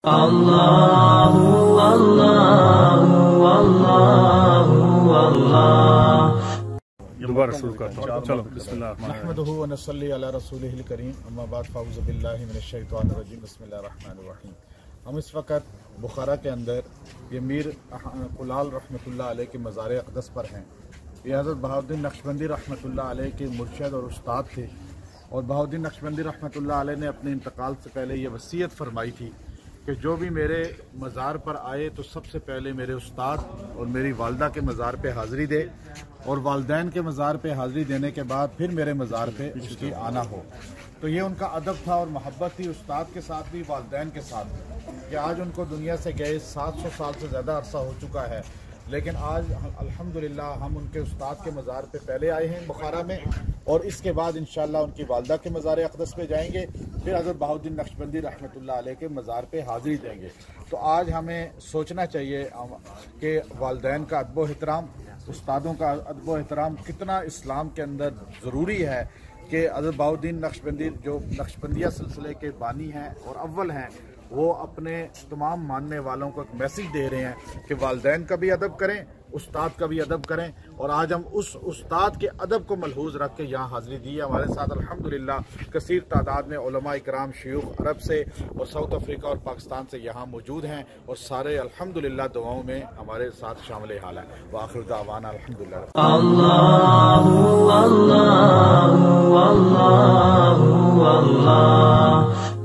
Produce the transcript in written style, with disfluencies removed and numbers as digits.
اللہ اللہ اللہ اللہ۔ دوبارہ شروع کرتا ہوں، چلو بسم اللہ الرحمن الرحیم۔ نحمدہ و نصلی علی رسولہ الکریم، اما بعد فاعوذ باللہ من الشیطان الرجیم، بسم اللہ الرحمن الرحیم۔ ہم اس وقت بخارا کے اندر یہ میر کلال رحمۃ اللہ علیہ کے مزار اقدس پر ہیں۔ یہ حضرت بہاؤالدین نقشبندی رحمۃ اللہ علیہ کے مرشد اور استاد تھے، اور بہاؤالدین نقشبندی رحمۃ اللہ علیہ نے اپنے انتقال سے پہلے یہ وصیت فرمائی تھی کہ جو بھی میرے مزار پر آئے تو سب سے پہلے میرے استاد اور میری والدہ کے مزار پہ حاضری دے، اور والدین کے مزار پہ حاضری دینے کے بعد پھر میرے مزار پہ اس کی آنا ہو۔ تو یہ ان کا ادب تھا اور محبت تھی استاد کے ساتھ بھی، والدین کے ساتھ بھی، کہ آج ان کو دنیا سے گئے 700 سال سے زیادہ عرصہ ہو چکا ہے، لیکن آج الحمدللہ ہم ان کے استاد کے مزار پہ پہلے آئے ہیں بخارا میں، اور اس کے بعد انشاءاللہ ان کی والدہ کے مزار اقدس پہ جائیں گے، پھر حضرت بہاؤالدین نقشبندی رحمۃ اللہ علیہ کے مزار پہ حاضری دیں گے۔ تو آج ہمیں سوچنا چاہیے کہ والدین کا ادب و احترام، استادوں کا ادب و احترام کتنا اسلام کے اندر ضروری ہے، کہ حضرت بہاؤالدین نقشبندی جو نقشبندیہ سلسلے کے بانی ہیں اور اول ہیں، وہ اپنے تمام ماننے والوں کو ایک میسیج دے رہے ہیں کہ والدین کا بھی ادب کریں، استاد کا بھی ادب کریں، اور آج ہم اس استاد کے ادب کو ملحوظ رکھ کے یہاں حاضری دی ہے۔ ہمارے ساتھ الحمدللہ کثیر تعداد میں علماء اکرام شیوخ عرب سے اور ساؤتھ افریقہ اور پاکستان سے یہاں موجود ہیں، اور سارے الحمدللہ دعاؤں میں ہمارے ساتھ شامل حال ہیں۔ وآخر دعوانا الحمدللہ۔ اللہ اللہ اللہ اللہ۔